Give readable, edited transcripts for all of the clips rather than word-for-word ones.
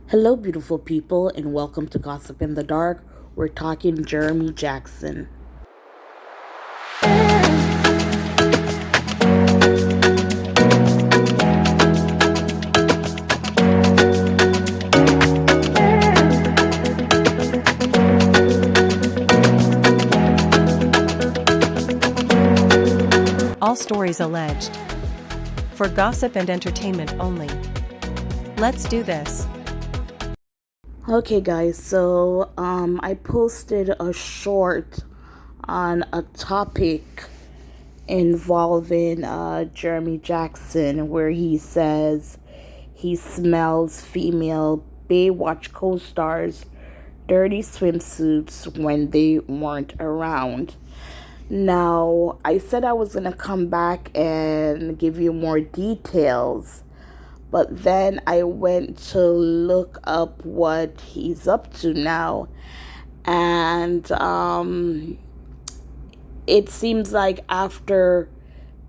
Hello, beautiful people, and welcome to Gossip in the Dark. We're talking Jeremy Jackson. All stories alleged. For gossip and entertainment only. Let's do this. Okay, guys, so I posted a short on a topic involving Jeremy Jackson where he says he smells female Baywatch co stars' dirty swimsuits when they weren't around. Now, I said I was going to come back and give you more details, but then I went to look up what he's up to now, and it seems like after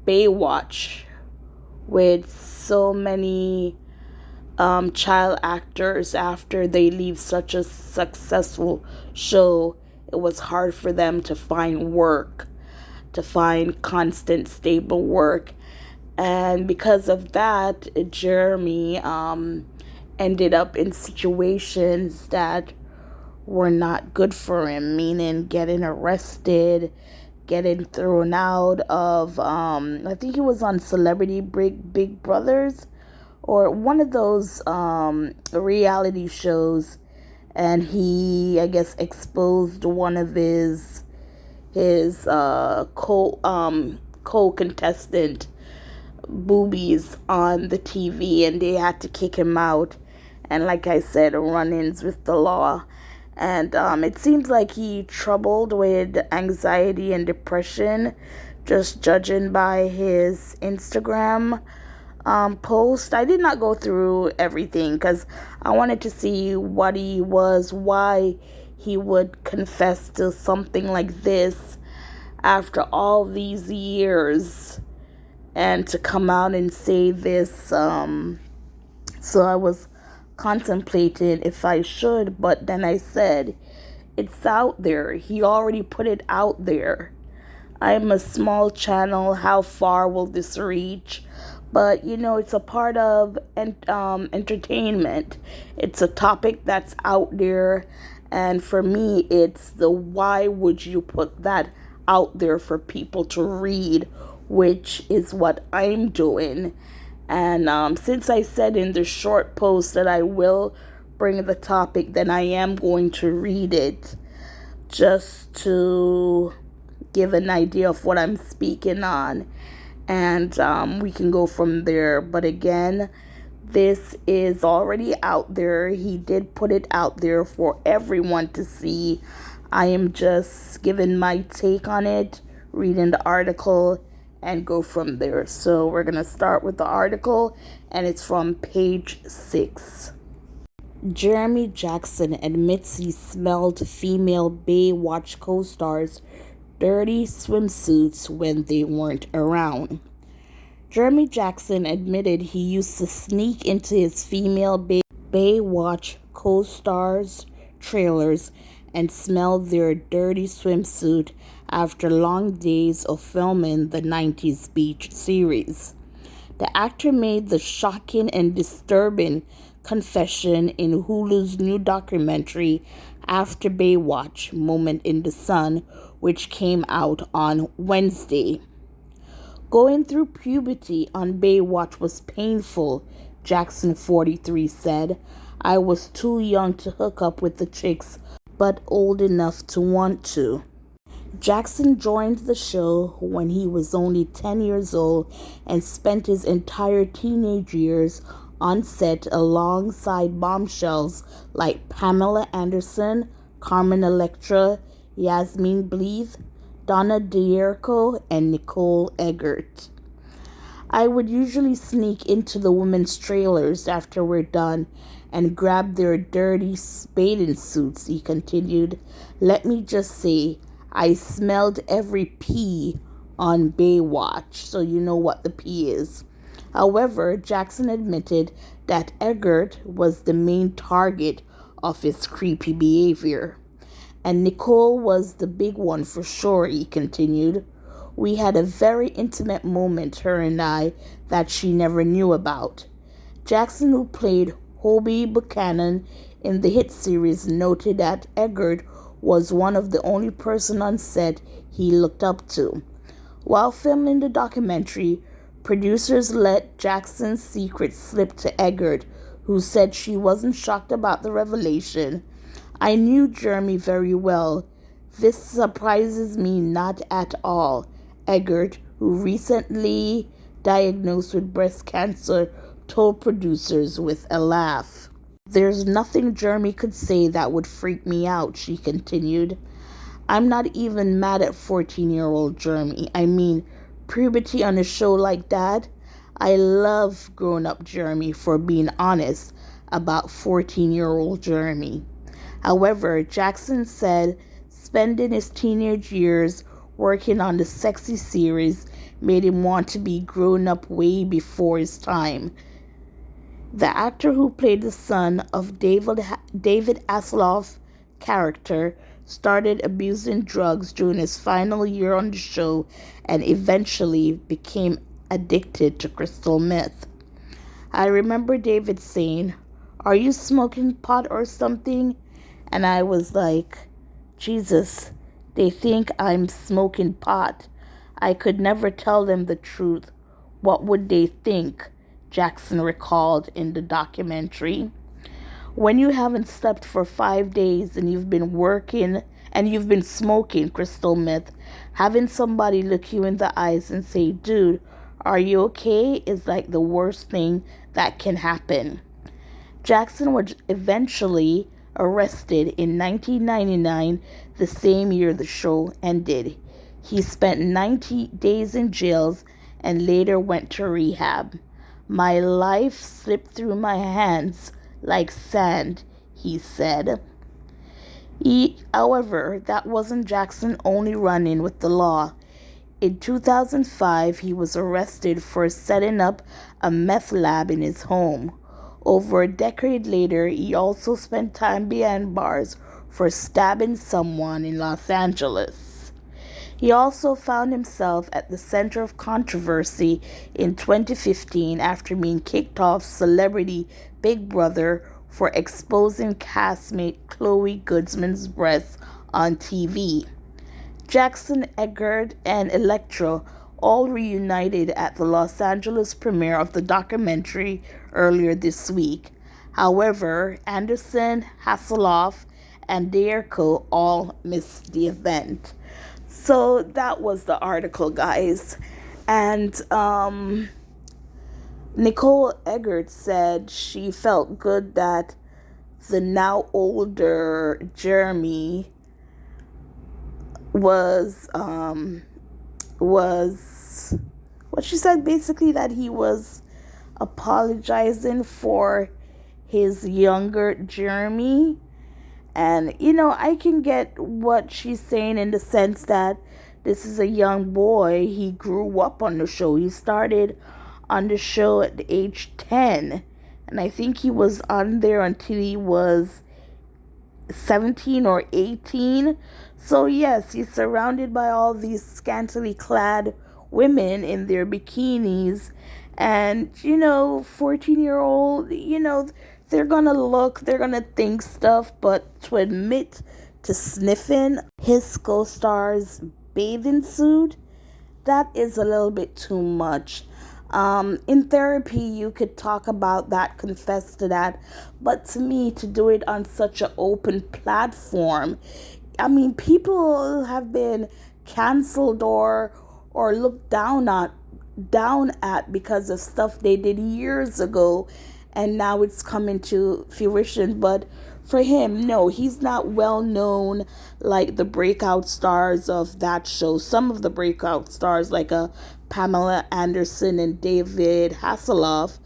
Baywatch, with so many child actors, after they leave such a successful show, it was hard for them to find work, to find constant, stable work. And because of that, Jeremy ended up in situations that were not good for him, meaning getting arrested, getting thrown out of, I think he was on Celebrity Big Brothers or one of those reality shows, and he, I guess, exposed one of his co-contestant boobies on the TV, and they had to kick him out. And like I said, run-ins with the law. And it seems like he troubled with anxiety and depression, just judging by his Instagram post. I did not go through everything because I wanted to see what he was, why he would confess to something like this after all these years, and to come out and say this. So I was contemplating if I should, but then I said, it's out there. He already put it out there. I'm a small channel. How far will this reach? But it's a part of entertainment. It's a topic that's out there, and for me, it's the why would you put that out there for people to read, which is what I'm doing. And since I said in the short post that I will bring the topic, then I am going to read it just to give an idea of what I'm speaking on. And we can go from there. But again, this is already out there. He did put it out there for everyone to see. I am just giving my take on it, reading the article, and go from there. So we're going to start with the article, and it's from page 6. Jeremy Jackson admits he smelled female Baywatch co-stars' dirty swimsuits when they weren't around. Jeremy Jackson admitted he used to sneak into his female Baywatch co-stars' trailers and smell their dirty swimsuit after long days of filming the 90s beach series. The actor made the shocking and disturbing confession in Hulu's new documentary After Baywatch, Moment in the Sun, which came out on Wednesday. Going through puberty on Baywatch was painful, Jackson, 43, said. I was too young to hook up with the chicks, but old enough to want to. Jackson joined the show when he was only 10 years old and spent his entire teenage years on set alongside bombshells like Pamela Anderson, Carmen Electra, Yasmin Bleeth, Donna D'Errico, and Nicole Eggert. I would usually sneak into the women's trailers after we're done and grab their dirty bathing suits, he continued. Let me just say, I smelled every pee on Baywatch, so you know what the pee is. However, Jackson admitted that Eggert was the main target of his creepy behavior. And Nicole was the big one for sure, he continued. We had a very intimate moment, her and I, that she never knew about. Jackson, who played Hobie Buchanan in the hit series, noted that Eggert was one of the only person on set he looked up to. While filming the documentary, producers let Jackson's secret slip to Eggert, who said she wasn't shocked about the revelation. I knew Jeremy very well. This surprises me not at all, Eggert, who recently diagnosed with breast cancer, told producers with a laugh. There's nothing Jeremy could say that would freak me out, she continued. I'm not even mad at 14-year-old Jeremy. I mean, puberty on a show like that? I love grown-up Jeremy for being honest about 14-year-old Jeremy. However, Jackson said spending his teenage years working on the sexy series made him want to be grown up way before his time. The actor who played the son of David Hasselhoff's character started abusing drugs during his final year on the show and eventually became addicted to crystal meth. I remember David saying, "Are you smoking pot or something?" And I was like, Jesus, they think I'm smoking pot. I could never tell them the truth. What would they think? Jackson recalled in the documentary. When you haven't slept for 5 days and you've been working and you've been smoking crystal meth, having somebody look you in the eyes and say, dude, are you okay? Is like the worst thing that can happen. Jackson was eventually arrested in 1999, the same year the show ended. He spent 90 days in jails and later went to rehab. My life slipped through my hands like sand, he said. However, that wasn't Jackson only run-in with the law. In 2005, he was arrested for setting up a meth lab in his home. Over a decade later, he also spent time behind bars for stabbing someone in Los Angeles. He also found himself at the center of controversy in 2015 after being kicked off Celebrity Big Brother for exposing castmate Chloe Goodsman's breasts on TV. Jackson, Eggert, and Elektra all reunited at the Los Angeles premiere of the documentary earlier this week. However, Anderson, Hasselhoff, and Dierko all missed the event. So that was the article, guys. And Nicole Eggert said she felt good that the now older Jeremy was what she said, basically that he was apologizing for his younger Jeremy. And, I can get what she's saying in the sense that this is a young boy. He grew up on the show. He started on the show at age 10. And I think he was on there until he was 17 or 18. So, yes, he's surrounded by all these scantily clad women in their bikinis. And, 14-year-old, they're gonna think stuff, but to admit to sniffing his co-star's bathing suit, that is a little bit too much. In therapy, you could talk about that, confess to that, but to me, to do it on such an open platform, I mean, people have been canceled or looked down at because of stuff they did years ago, and now it's coming to fruition. But for him, no, he's not well known like the breakout stars of that show. Some of the breakout stars like Pamela Anderson and David Hasselhoff.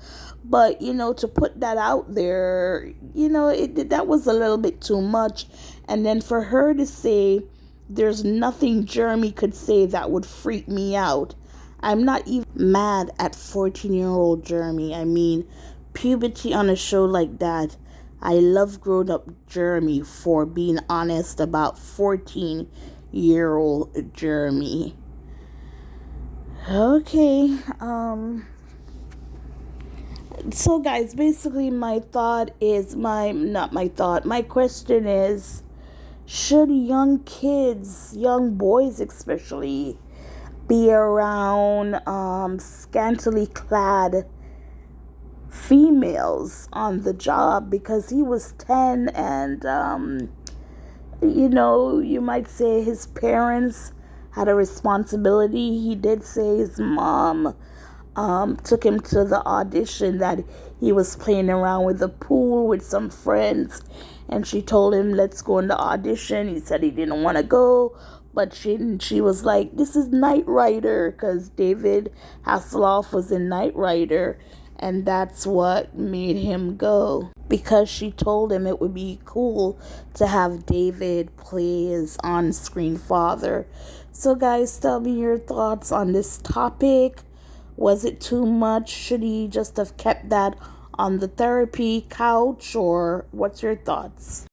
But, to put that out there, that was a little bit too much. And then for her to say, there's nothing Jeremy could say that would freak me out. I'm not even mad at 14-year-old Jeremy. I mean, puberty on a show like that. I love grown up Jeremy for being honest about 14-year-old Jeremy. Okay, so guys, basically my question is, should young kids, young boys especially, be around scantily clad females on the job? Because he was 10, and you might say his parents had a responsibility. He did say his mom took him to the audition, that he was playing around with the pool with some friends, and she told him, let's go in the audition. He said he didn't want to go, but she was like, this is Knight Rider, because David Hasselhoff was in Knight Rider, and that's what made him go, because she told him it would be cool to have David play his on-screen father. So guys, tell me your thoughts on this topic. Was it too much? Should he just have kept that on the therapy couch, or what's your thoughts?